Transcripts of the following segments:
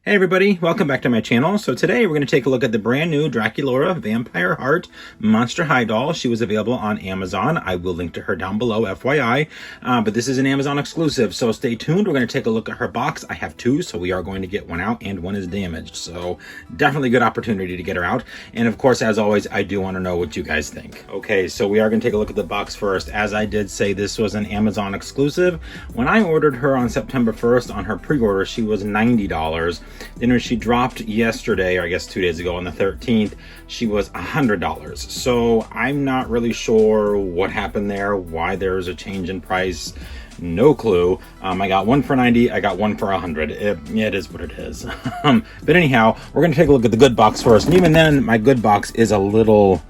Hey everybody, welcome back to my channel. So today we're going to take a look at the brand new Draculaura Vampire Heart Monster High doll. She was available on Amazon. I will link to her down below, FYI. But this is an Amazon exclusive, so stay tuned. We're going to take a look at her box. I have two, so we are going to get one out, and one is damaged. So definitely a good opportunity to get her out. And of course, as always, I do want to know what you guys think. Okay, so we are going to take a look at the box first. As I did say, this was an Amazon exclusive. When I ordered her on September 1st on her pre-order, she was $90. Then when she dropped yesterday, or I guess 2 days ago on the 13th, she was $100. So I'm not really sure what happened there, why there's a change in price. No clue. I got one for 90, I got one for 100. It is what it is. But anyhow, we're going to take a look at the good box first. And even then, my good box is a little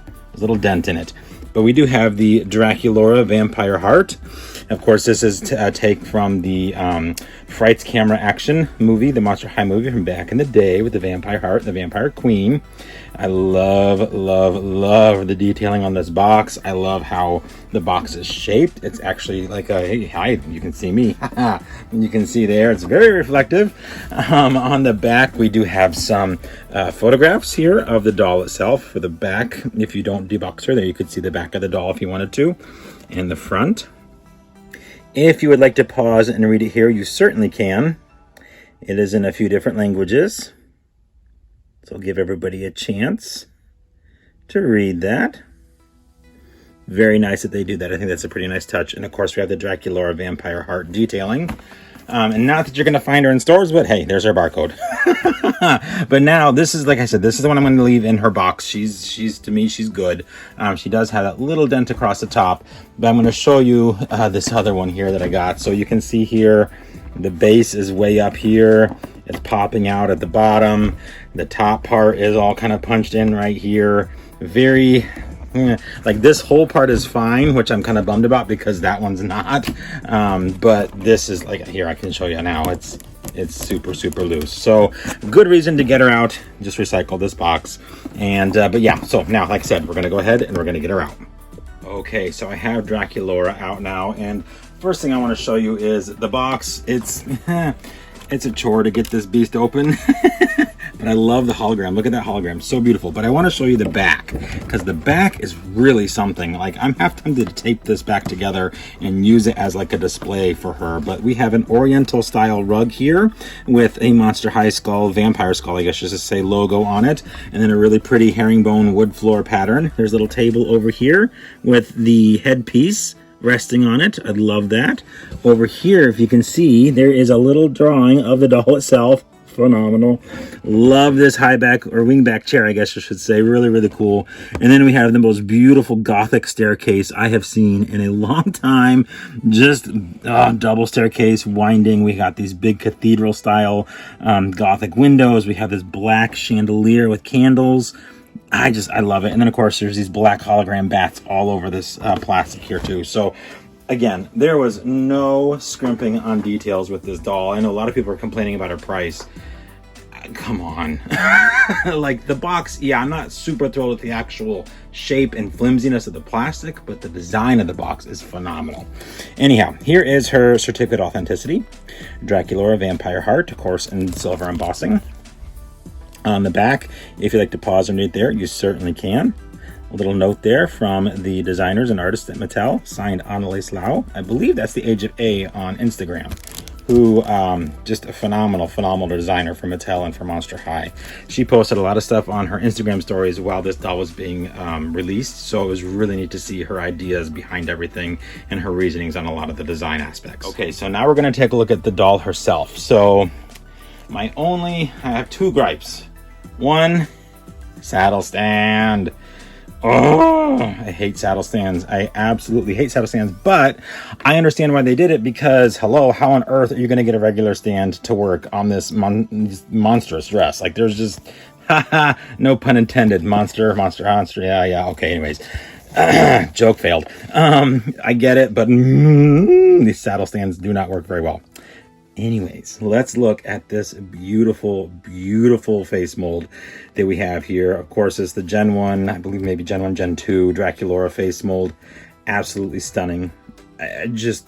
dent in it. But we do have the Draculaura Vampire Heart. Of course, this is a take from the Frights Camera Action movie, the Monster High movie from back in the day with the Vampire Heart and the Vampire Queen. I love, love, love the detailing on this box. I love how the box is shaped. It's actually like a, hey, hi, you can see me. You can see there, it's very reflective. On the back, we do have some photographs here of the doll itself. For the back, if you don't debox her, there you could see the back of the doll if you wanted to. And the front. If you would like to pause and read it here, you certainly can. It is in a few different languages. So I'll give everybody a chance to read that. Very nice that they do that. I think that's a pretty nice touch. And of course, we have the Draculaura Vampire Heart detailing. And not that you're going to find her in stores, but hey, there's her barcode. But now, this is, like I said, this is the one I'm going to leave in her box. She's to me, she's good. She does have that little dent across the top. But I'm going to show you this other one here that I got. So you can see here, the base is way up here. It's popping out at the bottom. The top part is all kind of punched in right here. Very... like this whole part is fine, which I'm kind of bummed about because that one's not. But this is, like, here, I can show you now. It's super, super loose. So good reason to get her out. Just recycle this box. And but yeah, so now, like I said, we're gonna go ahead and we're gonna get her out. Okay, so I have Draculaura out now, and first thing I want to show you is the box. It's it's a chore to get this beast open. But I love the hologram. Look at that hologram, so beautiful. But I want to show you the back, because the back is really something. Like, I'm half tempted to tape this back together and use it as like a display for her. But we have an Oriental style rug here with a Monster High skull, vampire skull, I guess just to say, logo on it, and then a really pretty herringbone wood floor pattern. There's a little table over here with the headpiece resting on it. I love that. Over here, if you can see, there is a little drawing of the doll itself. Phenomenal. Love this high back or wingback chair, I guess I should say. Really, really cool. And then we have the most beautiful Gothic staircase I have seen in a long time. Just double staircase winding. We got these big cathedral style Gothic windows. We have this black chandelier with candles. I love it. And then of course there's these black hologram bats all over this plastic here too. So again, there was no scrimping on details with this doll. I know a lot of people are complaining about her price. Come on. Like the box, yeah, I'm not super thrilled with the actual shape and flimsiness of the plastic, but the design of the box is phenomenal. Anyhow, here is her certificate of authenticity. Draculaura Vampire Heart, of course, in silver embossing. On the back, if you'd like to pause and read there, you certainly can. A little note there from the designers and artists at Mattel, signed Annalise Lau. I believe that's the Age of A on Instagram, who just a phenomenal designer for Mattel and for Monster High. She posted a lot of stuff on her Instagram stories while this doll was being released, so it was really neat to see her ideas behind everything and her reasonings on a lot of the design aspects. Okay, so now we're going to take a look at the doll herself. So I have two gripes. One, saddle stand. Oh, I hate saddle stands. I absolutely hate saddle stands, but I understand why they did it, because hello, how on earth are you going to get a regular stand to work on this monstrous dress? Like, there's just, no pun intended, monster, yeah, okay, anyways. Joke failed. I get it, but these saddle stands do not work very well. Anyways, let's look at this beautiful, beautiful face mold that we have here. Of course, it's the Gen 1, I believe maybe Gen 1, Gen 2 Draculaura face mold. Absolutely stunning. Just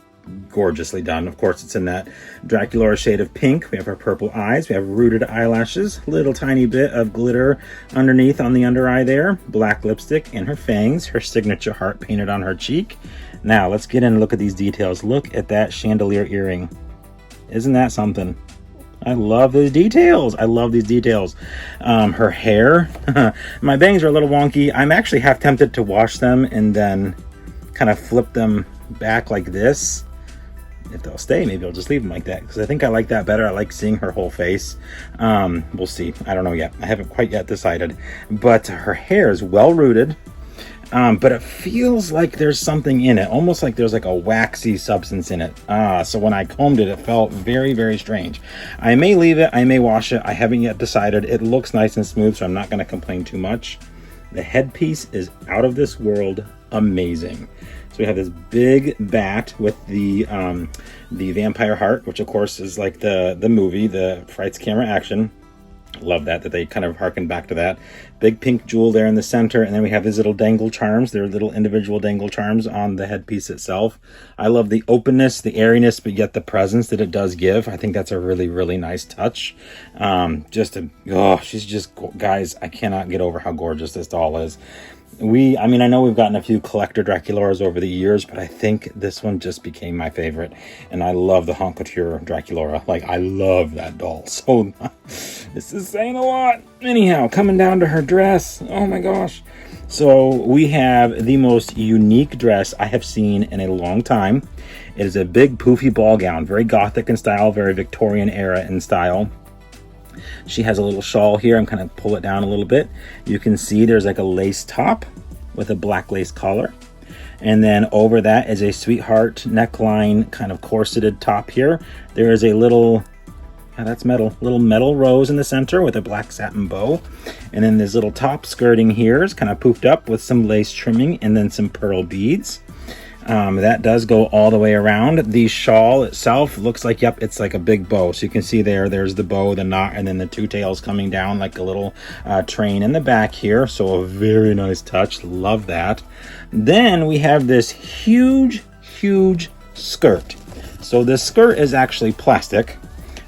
gorgeously done. Of course, it's in that Draculaura shade of pink. We have her purple eyes. We have rooted eyelashes, little tiny bit of glitter underneath on the under eye there, black lipstick, and her fangs, her signature heart painted on her cheek. Now, let's get in and look at these details. Look at that chandelier earring. Isn't that something? I love these details. I love these details. Her hair. My bangs are a little wonky. I'm actually half tempted to wash them and then kind of flip them back like this. If they'll stay, maybe I'll just leave them like that, because I think I like that better. I like seeing her whole face. We'll see. I don't know yet. I haven't quite yet decided. But her hair is well rooted. But it feels like there's something in it, almost like there's like a waxy substance in it. So when I combed it, it felt very, very strange. I may leave it, I may wash it. I haven't yet decided. It looks nice and smooth, so I'm not going to complain too much. The headpiece is out of this world amazing. So we have this big bat with the Vampire Heart, which of course is like the movie, the Frights Camera Action. Love that they kind of harken back to that. Big pink jewel there in the center, and then we have these little dangle charms. They're little individual dangle charms on the headpiece itself. I love the openness, the airiness, but yet the presence that it does give. I think that's a really, really nice touch. She's just, guys, I cannot get over how gorgeous this doll is. I know we've gotten a few collector Draculauras over the years, but I think this one just became my favorite. And I love the Haute Couture Draculaura. Like, I love that doll. So, this is saying a lot. Anyhow, coming down to her dress. Oh my gosh. So, we have the most unique dress I have seen in a long time. It is a big poofy ball gown. Very gothic in style, very Victorian era in style. She has a little shawl here. I'm kind of pull it down a little bit. You can see there's like a lace top with a black lace collar. And then over that is a sweetheart neckline kind of corseted top here. There is a little, that's metal, little metal rose in the center with a black satin bow. And then this little top skirting here is kind of poofed up with some lace trimming and then some pearl beads. That does go all the way around. The shawl itself looks like, yep, it's like a big bow. So you can see there's the bow, the knot, and then the two tails coming down like a little train in the back here. So a very nice touch. Love that. Then we have this huge, huge skirt. So this skirt is actually plastic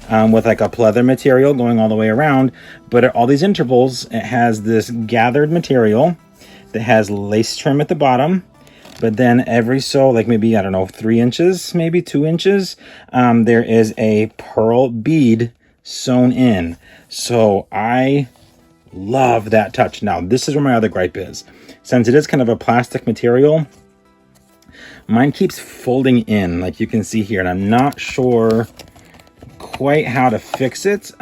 with like a pleather material going all the way around. But at all these intervals, it has this gathered material that has lace trim at the bottom. But then every so, like maybe, 3 inches, maybe 2 inches, there is a pearl bead sewn in. So I love that touch. Now, this is where my other gripe is. Since it is kind of a plastic material, mine keeps folding in, like you can see here, and I'm not sure quite how to fix it.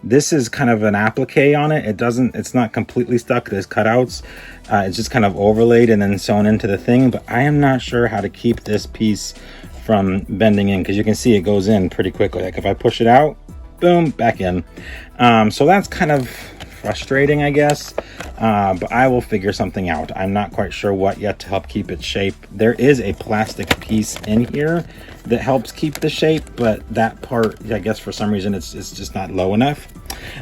This is kind of an applique on it. It's not completely stuck. There's cutouts. It's just kind of overlaid and then sewn into the thing. But I am not sure how to keep this piece from bending in, because you can see it goes in pretty quickly. Like if I push it out, boom, back in. So that's kind of frustrating, I guess. But I will figure something out. I'm not quite sure what yet to help keep its shape. There is a plastic piece in here that helps keep the shape, but that part, I guess for some reason it's just not low enough.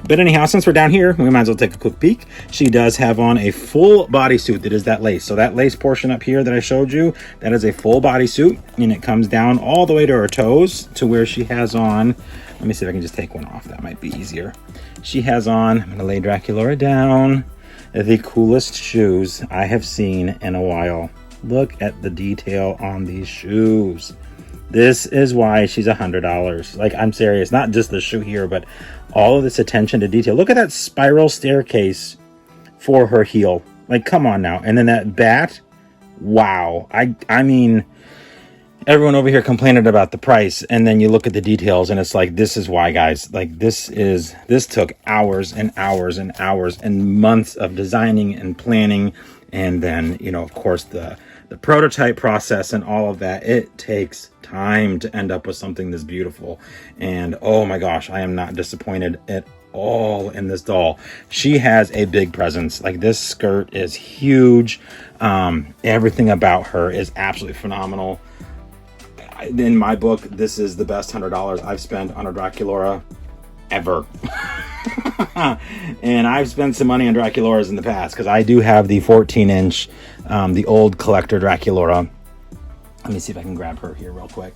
But anyhow, since we're down here, we might as well take a quick peek. She does have on a full bodysuit that is that lace. So that lace portion up here that I showed you, that is a full bodysuit, and it comes down all the way to her toes to where she has on, let me see if I can just take one off. That might be easier. She has on, I'm going to lay Draculaura down, the coolest shoes I have seen in a while. Look at the detail on these shoes. This is why she's $100. Like, I'm serious. Not just the shoe here, but all of this attention to detail. Look at that spiral staircase for her heel. Like, come on now. And then that bat. Wow. I mean, everyone over here complaining about the price, and then you look at the details, and it's like, this is why, guys. Like, this took hours and hours and hours and months of designing and planning, and then, of course, the prototype process and all of that. It takes time to end up with something this beautiful. And oh my gosh, I am not disappointed at all in this doll. She has a big presence. Like, this skirt is huge. Everything about her is absolutely phenomenal. In my book, this is the best $100 I've spent on a Draculaura ever. And I've spent some money on Draculauras in the past, because I do have the 14-inch, the old collector Draculaura. Let me see if I can grab her here real quick.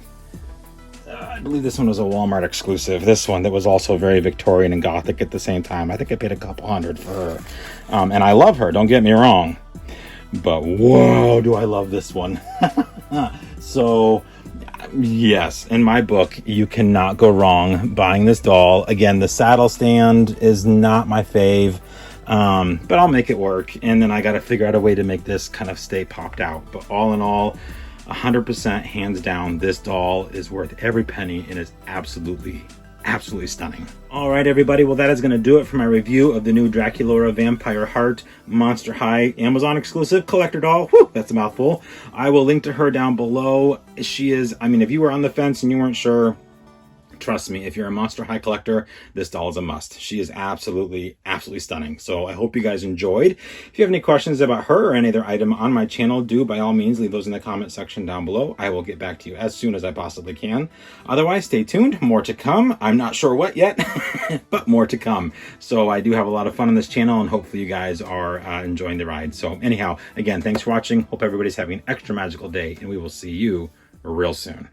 I believe this one was a Walmart exclusive. This one that was also very Victorian and Gothic at the same time. I think I paid a couple $100 for her. And I love her, don't get me wrong. But whoa, do I love this one. So, yes, in my book, you cannot go wrong buying this doll. Again, the saddle stand is not my fave. But I'll make it work. And then I got to figure out a way to make this kind of stay popped out. But all in all, 100% hands down, this doll is worth every penny and is absolutely stunning. All right, everybody. Well, that is going to do it for my review of the new Draculaura Vampire Heart Monster High Amazon exclusive collector doll. Whew, that's a mouthful. I will link to her down below. She is, I mean, if you were on the fence and you weren't sure, trust me, if you're a Monster High collector, this doll is a must. She is absolutely stunning. So I hope you guys enjoyed. If you have any questions about her or any other item on my channel, do by all means leave those in the comment section down below. I will get back to you as soon as I possibly can. Otherwise, stay tuned. More to come. I'm not sure what yet, but more to come. So I do have a lot of fun on this channel, and hopefully you guys are enjoying the ride. So anyhow, again, thanks for watching. Hope everybody's having an extra magical day, and we will see you real soon.